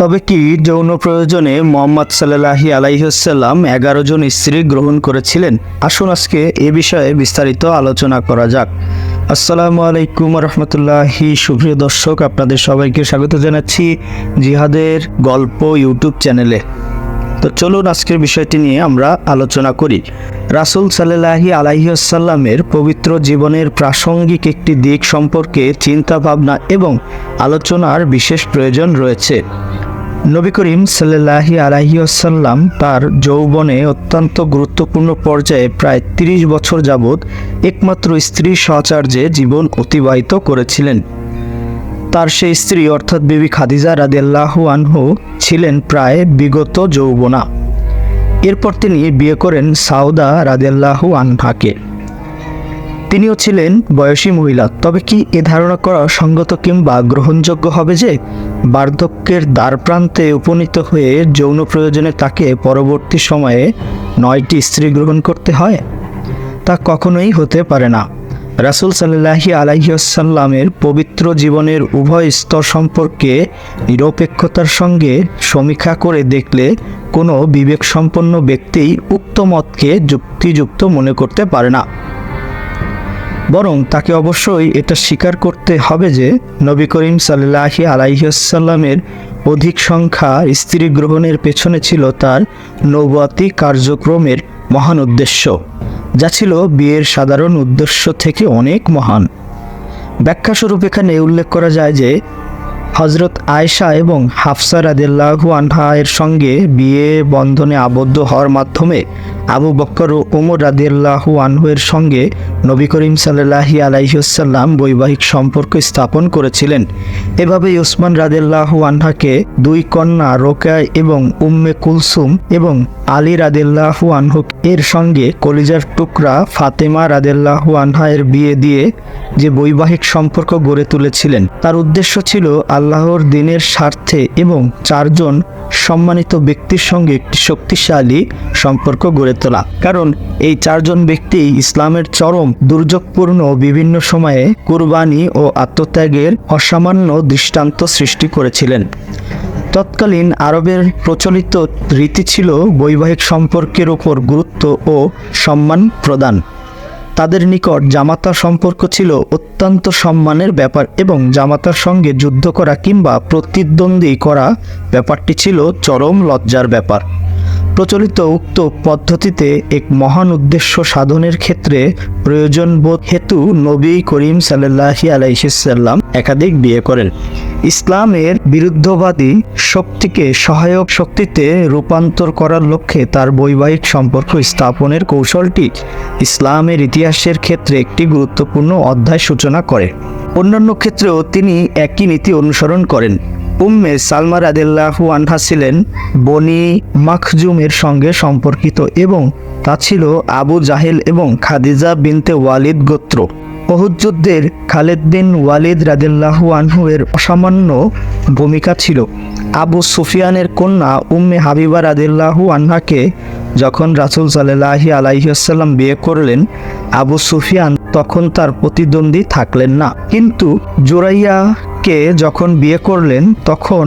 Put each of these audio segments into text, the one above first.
তবে কি যৌন প্রয়োজনে মোহাম্মদ সাল্লাল্লাহু আলাইহি ওয়াসাল্লাম 11 জন স্ত্রী গ্রহণ করেছিলেন? আসুন আজকে এ বিষয়ে বিস্তারিত আলোচনা করা যাক। আসসালামু আলাইকুম রহমতুল্লাহি। সুপ্রিয় দর্শক, আপনাদের সবাইকে স্বাগত জানাচ্ছি জিহাদের গল্প ইউটিউব চ্যানেলে। তো চলুন আজকের বিষয়টি নিয়ে আমরা আলোচনা করি। রাসূল সাল্লাল্লাহু আলাইহি ওয়াসাল্লামের পবিত্র জীবনের প্রাসঙ্গিক একটি দিক সম্পর্কে চিন্তা ভাবনা এবং আলোচনার বিশেষ প্রয়োজন রয়েছে। নবী করিম সাল্লাল্লাহু আলাইহি ওয়াসাল্লাম তার যৌবনে অত্যন্ত গুরুত্বপূর্ণ পর্যায়ে প্রায় 30 বছর যাবৎ একমাত্র স্ত্রী সহচর্যে জীবন অতিবাহিত করেছিলেন। তার সেই স্ত্রী অর্থাৎ বিবি খাদিজা রাদিয়াল্লাহু আনহা ছিলেন প্রায় বিগত যৌবনা। এরপর তিনি বিয়ে করেন সাউদা রাদিয়াল্লাহু আনহাকে। তিনিও ছিলেন বয়সী মহিলা। তবে কি এ ধারণা করা সঙ্গত কিংবা গ্রহণযোগ্য হবে যে বার্ধক্যের দ্বারপ্রান্তে উপনীত হয়ে যৌন প্রয়োজনে তাকে পরবর্তী সময়ে 9টি স্ত্রী গ্রহণ করতে হয়? তা কখনোই হতে পারে না। রাসূল সাল্লাল্লাহু আলাইহি ওয়াসাল্লামের পবিত্র জীবনের উভয় স্তর সম্পর্কে নিরপেক্ষতার সঙ্গে সমীক্ষা করে দেখলে কোনো বিবেকসম্পন্ন ব্যক্তিই উক্ত মতকে যুক্তিযুক্ত মনে করতে পারে না। বরং তাকে অবশ্যই এটা স্বীকার করতে হবে যে নবী করিম সাল্লাল্লাহু আলাইহি ওয়াসাল্লামের অধিক সংখ্যা স্ত্রী গ্রহণের পেছনে ছিল তার নবুয়তি কার্যক্রমের মহান উদ্দেশ্য, যা ছিল বিয়ের সাধারণ উদ্দেশ্য থেকে অনেক মহান। ব্যাখ্যাস্বরূপ এখানে উল্লেখ করা যায় যে হযরত আয়েশা এবং হাফসা রাদিয়াল্লাহু আনহা এর সঙ্গে বিয়ে বন্ধনে আবদ্ধ হওয়ার মাধ্যমে আবু বকর ও ওমর রাদিয়াল্লাহু আনহু এর সঙ্গে নবী করিম সাল্লাল্লাহু আলাইহি ওয়াসাল্লাম বৈবাহিক সম্পর্ক স্থাপন করেছিলেন। এভাবেই ওসমান রাদিয়াল্লাহু আনহাকে দুই কন্যা রোকেয়া এবং উম্মে কুলসুম এবং আলী রাদিয়াল্লাহু আনহু এর সঙ্গে কলিজার টুকরা ফাতেমা রাদিয়াল্লাহু আনহা এর বিয়ে দিয়ে যে বৈবাহিক সম্পর্ক গড়ে তুলেছিলেন, তার উদ্দেশ্য ছিল আল্লাহর দ্বীনের স্বার্থে এবং 4 জন সম্মানিত ব্যক্তির সঙ্গে একটি শক্তিশালী সম্পর্ক গড়ে তোলা। কারণ এই 4 জন ব্যক্তি ইসলামের চরম দুর্যোগপূর্ণ বিভিন্ন সময়ে কুরবানি ও আত্মত্যাগের অসামান্য দৃষ্টান্ত সৃষ্টি করেছিলেন। তৎকালীন আরবের প্রচলিত রীতি ছিল বৈবাহিক সম্পর্কের ওপর গুরুত্ব ও সম্মান প্রদান। তাদের নিকট জামাতা সম্পর্ক ছিল অত্যন্ত সম্মানের ব্যাপার এবং জামাতার সঙ্গে যুদ্ধ করা কিংবা প্রতিদ্বন্দ্বী করা ব্যাপারটি ছিল চরম লজ্জার ব্যাপার। প্রচলিত উক্ত পদ্ধতিতে এক মহান উদ্দেশ্য সাধনের ক্ষেত্রে প্রয়োজনবোধ হেতু নবী করিম সাল্লাল্লাহু আলাইহি ওয়াসাল্লাম একাধিক বিয়ে করেন। ইসলামের বিরুদ্ধবাদী শক্তিকে সহায়ক শক্তিতে রূপান্তর করার লক্ষ্যে তার বৈবাহিক সম্পর্ক স্থাপনের কৌশলটি ইসলামের ইতিহাসের ক্ষেত্রে একটি গুরুত্বপূর্ণ অধ্যায় সূচনা করে। অন্যান্য ক্ষেত্রেও তিনি একই নীতি অনুসরণ করেন। উম্মে সালমা রাদিয়াল্লাহু আনহা ছিলেন বনি মাখজুমের সঙ্গে সম্পর্কিত এবং তা ছিল আবু জাহেল এবং খাদিজা বিনতে ওয়ালিদ গোত্র। উহুদ যুদ্ধের খালিদ বিন ওয়ালিদ রাদিয়াল্লাহু আনহু এর অসামান্য ভূমিকা ছিল। আবু সুফিয়ানের কন্যা উম্মে হাবিবা রাদিয়াল্লাহু আনহাকে যখন রাসূল সাল্লাল্লাহু আলাইহি ওয়াসাল্লাম বিয়ে করলেন, আবু সুফিয়ান তখন তার প্রতিদ্বন্দ্বী থাকলেন না। কিন্তু জুরাইয়াকে যখন বিয়ে করলেন তখন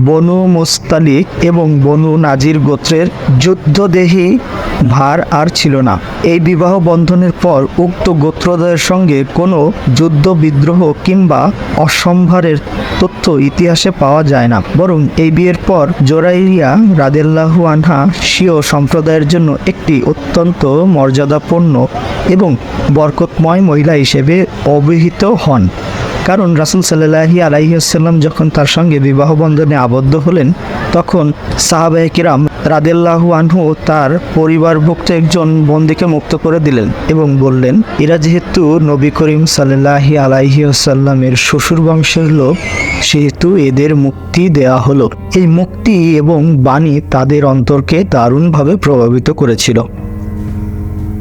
বনু মুস্তালিক এবং বনু নাজির গোত্রের যুদ্ধদেহী ভার আর ছিল না। এই বিবাহ বন্ধনের পর উক্ত গোত্রদ্বয়ের সঙ্গে কোনো যুদ্ধ বিদ্রোহ কিংবা অসম্ভারের তথ্য ইতিহাসে পাওয়া যায় না। বরং এই বিয়ের পর জোরাইয়া রাদিয়াল্লাহু আনহা শিয়া সম্প্রদায়ের জন্য একটি অত্যন্ত মর্যাদাপূর্ণ এবং বরকতময় মহিলা হিসেবে অভিহিত হন। কারণ রাসূল সাল্লাল্লাহু আলাইহি ওয়াসাল্লাম যখন তার সঙ্গে বিবাহ বন্ধনে আবদ্ধ হলেন, তখন সাহাবায়ে কিরাম রাদিয়াল্লাহু আনহু তার পরিবারভুক্ত একজন বন্দীকে মুক্ত করে দিলেন এবং বললেন, এরা যেহেতু নবী করিম সাল্লাল্লাহু আলাইহি ওয়াসাল্লামের শ্বশুর বংশের লোক, সেহেতু এদের মুক্তি দেয়া হলো। এই মুক্তি এবং বাণী তাদের অন্তরকে দারুণভাবে প্রভাবিত করেছিল।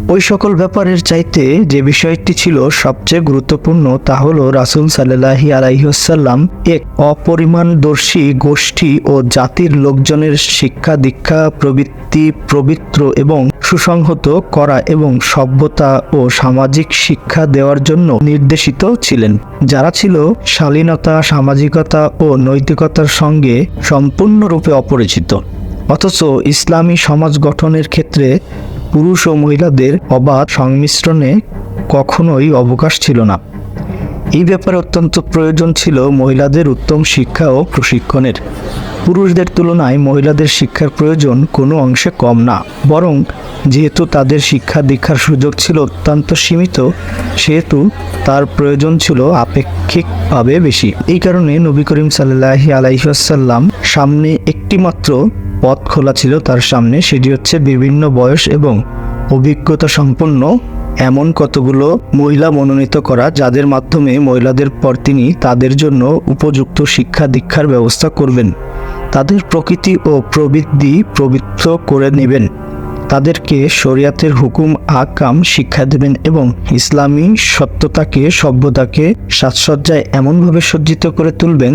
ওই সকল ব্যাপারের চাইতে যে বিষয়টি ছিল সবচেয়ে গুরুত্বপূর্ণ তা হলো রাসূল সাল্লাল্লাহু আলাইহি ওয়াসাল্লাম এক অপরিমাণদর্শী গোষ্ঠী ও জাতির লোকজনের শিক্ষা দীক্ষা প্রবৃত্তি পবিত্র এবং সুসংহত করা এবং সভ্যতা ও সামাজিক শিক্ষা দেওয়ার জন্য নির্দেশিত ছিলেন, যারা ছিল শালীনতা, সামাজিকতা ও নৈতিকতার সঙ্গে সম্পূর্ণরূপে অপরিচিত। অথচ ইসলামী সমাজ গঠনের ক্ষেত্রে পুরুষ ও মহিলাদের অবাধ সংমিশ্রণে কখনোই অবকাশ ছিল না। এই ব্যাপারে অত্যন্ত প্রয়োজন ছিল মহিলাদের উত্তম শিক্ষা ও প্রশিক্ষণের। পুরুষদের তুলনায় মহিলাদের শিক্ষার প্রয়োজন কোনো অংশে কম না, বরং যেহেতু তাদের শিক্ষা দীক্ষার সুযোগ ছিল অত্যন্ত সীমিত, সেহেতু তার প্রয়োজন ছিল আপেক্ষিকভাবে বেশি। এই কারণে নবী করিম সাল্লাল্লাহু আলাইহি ওয়াসাল্লাম সামনে একটিমাত্র পথ খোলা ছিল তার সামনে, সেটি হচ্ছে বিভিন্ন বয়স এবং অভিজ্ঞতা সম্পন্ন এমন কতগুলো মহিলা মনোনীত করা, যাদের মাধ্যমে মহিলাদের পর তিনি তাদের জন্য উপযুক্ত শিক্ষা দীক্ষার ব্যবস্থা করবেন, তাদের প্রকৃতি ও প্রবৃত্তি পবিত্র করে নেবেন, তাদেরকে শরিয়াতের হুকুম আহকাম শিক্ষা দেবেন এবং ইসলামী সত্যতাকে সভ্যতাকে সাজসজ্জায় এমনভাবে সজ্জিত করে তুলবেন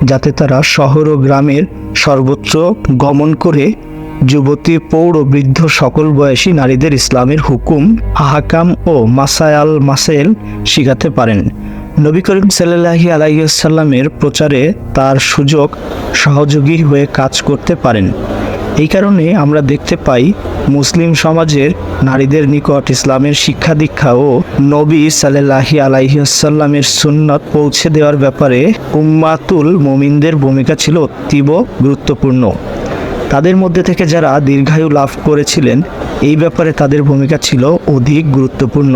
যাতে তারা শহর ও গ্রামের সর্বত্র গমন করে যুবতী, প্রৌঢ়, বৃদ্ধ সকল বয়সী নারীদের ইসলামের হুকুম আহকাম ও মাসাইল শিখাতে পারেন। নবী করিম সাল্লাল্লাহু আলাইহি ওয়াসাল্লামের প্রচারে তার সহযোগী হয়ে কাজ করতে পারেন। এই কারণে আমরা দেখতে পাই মুসলিম সমাজের নারীদের নিকট ইসলামের শিক্ষা দীক্ষা ও নবী সাল্লাল্লাহু আলাইহি ওয়াসাল্লামের সুন্নাত পৌঁছে দেওয়ার ব্যাপারে উম্মাতুল মুমিনদের ভূমিকা ছিল অতীব গুরুত্বপূর্ণ। তাদের মধ্যে থেকে যারা দীর্ঘায়ু লাভ করেছিলেন এই ব্যাপারে তাদের ভূমিকা ছিল অধিক গুরুত্বপূর্ণ,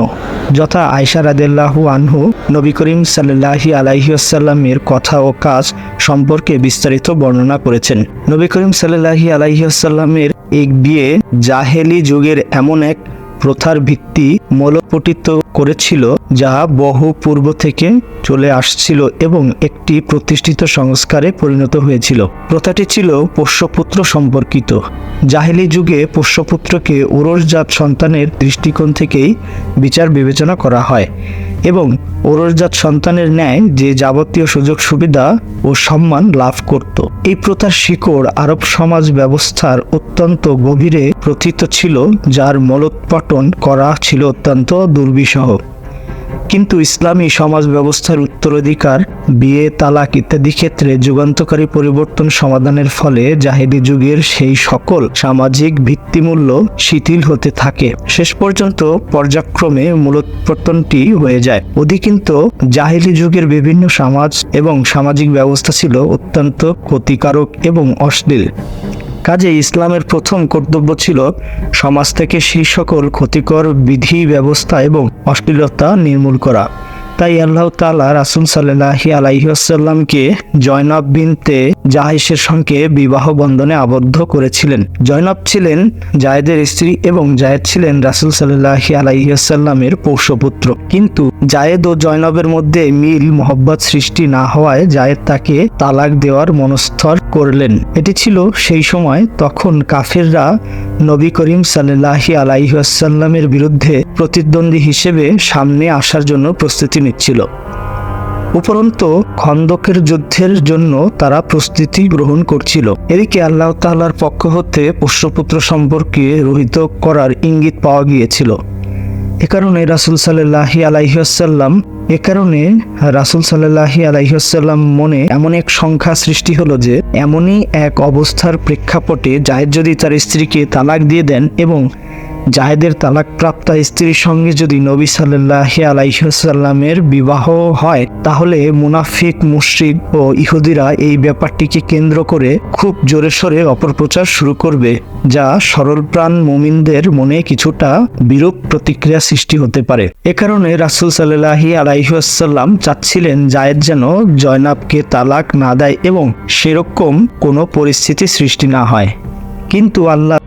যথা আয়েশা রাদিয়াল্লাহু আনহু নবী করিম সাল্লাল্লাহু আলাইহি ওয়াসাল্লামের কথা ও কাজ সম্পর্কে বিস্তারিত বর্ণনা করেছেন। নবী করিম সাল্লাল্লাহু আলাইহি ওয়াসাল্লামের এই বিয়ে জাহেলি যুগের এমন এক প্রথার ভিত্তি মূলোৎপাটিত করেছিল যা বহু পূর্ব থেকে চলে আসছিল এবং একটি প্রতিষ্ঠিত সংস্কারে পরিণত হয়েছিল। প্রথাটি ছিল পোষ্যপুত্র সম্পর্কিত। জাহেলি যুগে পোষ্যপুত্রকে ওরসজাত সন্তানের দৃষ্টিকোণ থেকেই বিচার বিবেচনা করা হয় এবং ওরসজাত সন্তানের ন্যায় যে যাবতীয় সুযোগ সুবিধা ও সম্মান লাভ করত। এই প্রথার শিকড় আরব সমাজ ব্যবস্থার অত্যন্ত গভীরে প্রথিত ছিল, যার মূলোৎপাটন করা ছিল অত্যন্ত দুর্বিষহ। কিন্তু ইসলামী সমাজ ব্যবস্থার উত্তরাধিকার, বিয়ে, তালাক ইত্যাদি ক্ষেত্রে যুগান্তকারী পরিবর্তন সমাধানের ফলে জাহেলি যুগের সেই সকল সামাজিক ভিত্তিমূল্য শিথিল হতে থাকে। শেষ পর্যন্ত পর্যায়ক্রমে মূলোৎপাটনটি হয়ে যায়। অধিকন্তু জাহেলি যুগের বিভিন্ন সমাজ এবং সামাজিক ব্যবস্থা ছিল অত্যন্ত ক্ষতিকারক এবং অশ্লীল। কাজে ইসলামের প্রথম কর্তব্য ছিল সমাজ থেকে সেই সকল ক্ষতিকর বিধি ব্যবস্থা এবং অশ্লীলতা নির্মূল করা। তাই আল্লাহ তাআলা রাসূল সাল্লাল্লাহু আলাইহি ওয়াসাল্লামকে জয়নব বিনতে জাহেশের সঙ্গে বিবাহ বন্ধনে আবদ্ধ করেছিলেন। জয়নব ছিলেন জায়েদের স্ত্রী এবং জায়েদ ছিলেন রাসূল সাল্লাল্লাহু আলাইহি ওয়াসাল্লামের পোষ্যপুত্র। কিন্তু জায়েদ ও জয়নবের মধ্যে মিল মহব্বত সৃষ্টি না হওয়ায় জায়েদ তাকে তালাক দেওয়ার মনস্থর করলেন। এটি ছিল সেই সময়, তখন কাফিররা নবী করিম সাল্লাল্লাহু আলাইহি ওয়াসাল্লামের বিরুদ্ধে প্রতিদ্বন্দ্বী হিসেবে সামনে আসার জন্য প্রস্তুতি নিচ্ছিল। উপরন্তু খন্দকের যুদ্ধের জন্য তারা প্রস্তুতি গ্রহণ করছিল। এদিকে আল্লাহ তাআলার পক্ষ হতে পোষ্যপুত্র সম্পর্কে রহিত করার ইঙ্গিত পাওয়া গিয়েছিল। এ কারণে রাসূল সাল্লাল্লাহু আলাইহি ওয়াসাল্লাম মনে এমন এক সংখ্যা সৃষ্টি হলো যে এমনই এক অবস্থার প্রেক্ষাপটে জায়েদ যদি তার স্ত্রীকে তালাক দিয়ে দেন এবং জায়েদের তালাকপ্রাপ্তা স্ত্রীর সঙ্গে যদি নবী সাল্লাল্লাহু আলাইহি ওয়াসাল্লামের বিবাহ হয়, তাহলে মুনাফিক, মুশরিক ও ইহুদিরা এই ব্যাপারটিকে কেন্দ্র করে খুব জোরে সোরে অপপ্রচার শুরু করবে, যা সরলপ্রাণ মুমিনদের মনে কিছুটা বিরূপ প্রতিক্রিয়া সৃষ্টি হতে পারে। এ কারণে রাসূল সাল্লাল্লাহু আলাইহি ওয়াসাল্লাম চাচ্ছিলেন জায়েদ যেন জয়নাবকে তালাক না দেয় এবং সেরকম কোনো পরিস্থিতি সৃষ্টি না হয়। কিন্তু আল্লাহ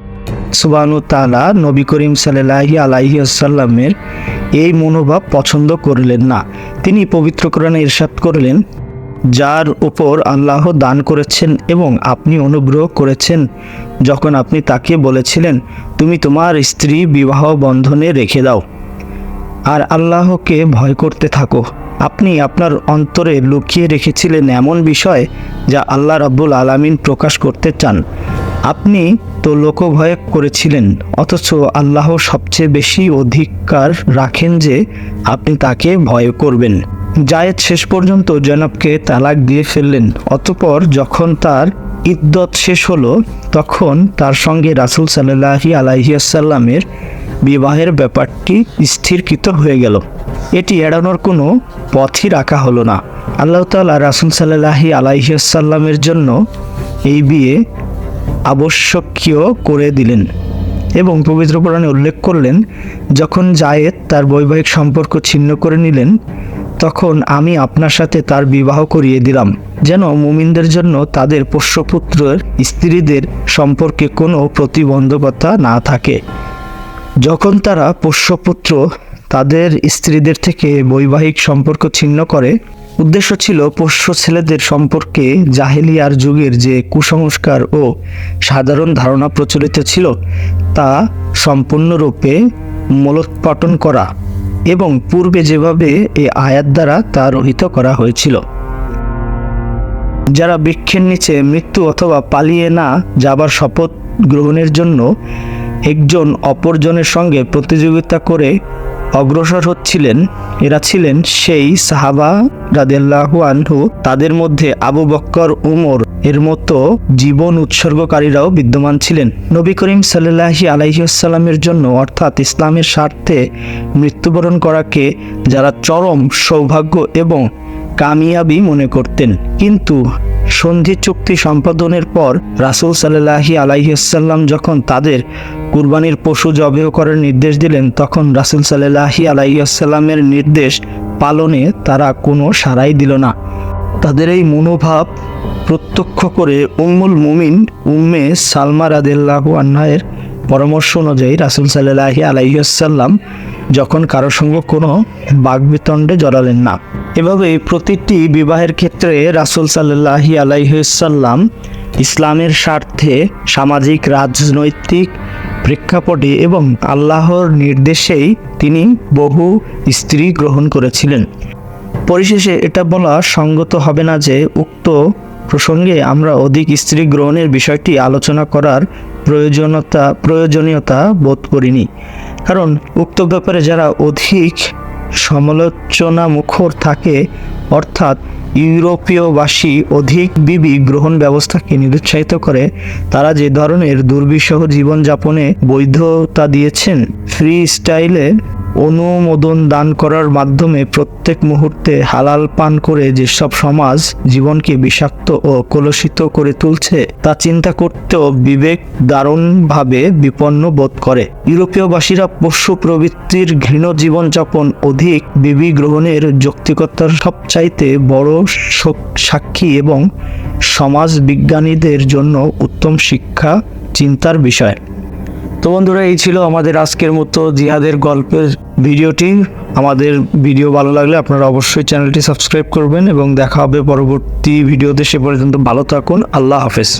সুবহানাহু ওয়া তাআলা নবী করিম সাল্লাল্লাহু আলাইহি ওয়াসাল্লামের এই মনোভাব পছন্দ করলেন না। তিনি পবিত্র কোরআনে ইরশাদ করলেন, যার উপর আল্লাহ দান করেছেন এবং আপনি অনুগ্রহ করেছেন যখন আপনি তাকে বলেছিলেন তুমি তোমার স্ত্রী বিবাহ বন্ধনে রেখে দাও আর আল্লাহকে ভয় করতে থাকো। আপনি আপনার অন্তরে লুকিয়ে রেখেছিলেন এমন বিষয় যা আল্লাহ রাব্বুল আলামিন প্রকাশ করতে চান। আপনি তো লোকভয় করেছিলেন, অথচ আল্লাহ সবচেয়ে বেশি অধিকার রাখেন যে আপনি তাকে ভয় করবেন। জায়েদ শেষ পর্যন্ত জনাবকে তালাক দিয়ে ফেললেন। অতঃপর যখন তার ইদ্দত শেষ হলো তখন তার সঙ্গে রাসূল সাল্লাল্লাহু আলাইহি ওয়াসাল্লামের বিবাহের ব্যাপারটি স্থিরকৃত হয়ে গেল। এটি এড়ানোর কোনো পথই রাখা হলো না। আল্লাহ তাআলা রাসূল সাল্লাল্লাহু আলাইহি ওয়াসাল্লামের জন্য এই বিয়ে আবশ্যকীয় করে দিলেন এবং পবিত্র কোরআনে উল্লেখ করলেন, যখন জায়েদ তার বৈবাহিক সম্পর্ক ছিন্ন করে নিলেন তখন আমি আপনার সাথে তার বিবাহ করিয়ে দিলাম, যেন মুমিনদের জন্য তাদের পোষ্যপুত্রের স্ত্রীদের সম্পর্কে কোনো প্রতিবন্ধকতা না থাকে। যখন তারা পোষ্যপুত্র তাদের স্ত্রীদের থেকে বৈবাহিক সম্পর্ক ছিন্ন করে, উদ্দেশ্য ছিল পোষ্য ছেলেদের সম্পর্কে জাহেলিয়ার যুগের যে কুসংস্কার ও সাধারণ ধারণা প্রচলিত ছিল তা সম্পূর্ণরূপে মূলোৎপাটন করা এবং পূর্বে যেভাবে এই আয়াত দ্বারা তা রহিত করা হয়েছিল। যারা বৃক্ষের নিচে মৃত্যু অথবা পালিয়ে না যাবার শপথ গ্রহণের জন্য একজন অপরজনের সঙ্গে প্রতিযোগিতা করে অগ্রসর হচ্ছিলেন, এরা ছিলেন সেই সাহাবা রাদিয়াল্লাহু আনহু। তাদের মধ্যে আবু বকর, উমর এর মতো জীবন উৎসর্গকারীরাও বিদ্যমান ছিলেন। নবী করিম সাল্লাল্লাহু আলাইহি ওয়াসাল্লামের জন্য অর্থাৎ ইসলামের স্বার্থে মৃত্যুবরণ করাকে যারা চরম সৌভাগ্য এবং কামিয়াবি মনে করতেন। কিন্তু সন্ধি চুক্তি সম্পাদনের পর রাসূল সাল্লাল্লাহু আলাইহি ওয়াসাল্লাম যখন তাদের কুরবানির পশু জবেহ করার নির্দেশ দিলেন, তখন রাসূল সাল্লাল্লাহু আলাইহি ওয়াসাল্লামের নির্দেশ পালনে তারা কোনো সাড়াই দিল না। তাদের এই মনোভাব প্রত্যক্ষ করে উম্মুল মুমিন উম্মে সালমা রাদিয়াল্লাহু আনহার পরামর্শ অনুযায়ী রাসূল সাল্লাল্লাহু আলাইহি ওয়াসাল্লাম যখন কারো সঙ্গে কোনো বাগবিতণ্ডে জড়ালেন না। এভাবে প্রতিটি বিবাহের ক্ষেত্রে রাসূল সাল্লাল্লাহু আলাইহি ওয়াসাল্লাম ইসলামের স্বার্থে সামাজিক, রাজনৈতিক প্রেক্ষাপটে এবং আল্লাহর নির্দেশেই তিনি বহু স্ত্রী গ্রহণ করেছিলেন। পরিশেষে এটা বলা সঙ্গত হবে না যে উক্ত প্রসঙ্গে আমরা অধিক স্ত্রী গ্রহণের বিষয়টি আলোচনা করার প্রয়োজনীয়তা বোধ করিনি, কারণ উক্ত ব্যাপারে যারা অধিক সমালোচনা মুখর থাকে, অর্থাৎ ইউরোপীয়বাসী অধিক বিবি গ্রহণ ব্যবস্থাকে নিরুৎসাহিত করে, তারা যে ধরনের দুর্বিষহ জীবনযাপনে বৈধতা দিয়েছেন, ফ্রি স্টাইলে অনুমোদন দান করার মাধ্যমে প্রত্যেক মুহূর্তে হালাল পান করে যেসব সমাজ জীবনকে বিষাক্ত ও কলুষিত করে তুলছে তা চিন্তা করতেও বিবেক দারুণভাবে বিপন্ন বোধ করে। ইউরোপীয়বাসীরা পোষ্য প্রবৃত্তির ঘৃণ জীবনযাপন অধিক বিবি গ্রহণের যৌক্তিকতার সবচাইতে বড় সাক্ষী এবং সমাজ বিজ্ঞানীদের জন্য উত্তম শিক্ষা চিন্তার বিষয়। তো বন্ধুরা, এই ছিল আমাদের আজকের মতো জিহাদের গল্পের ভিডিওটি। আমাদের ভিডিও ভালো লাগলে আপনারা অবশ্যই চ্যানেলটি সাবস্ক্রাইব করবেন এবং দেখা হবে পরবর্তী ভিডিওতে। সে পর্যন্ত ভালো থাকুন। আল্লাহ হাফেজ।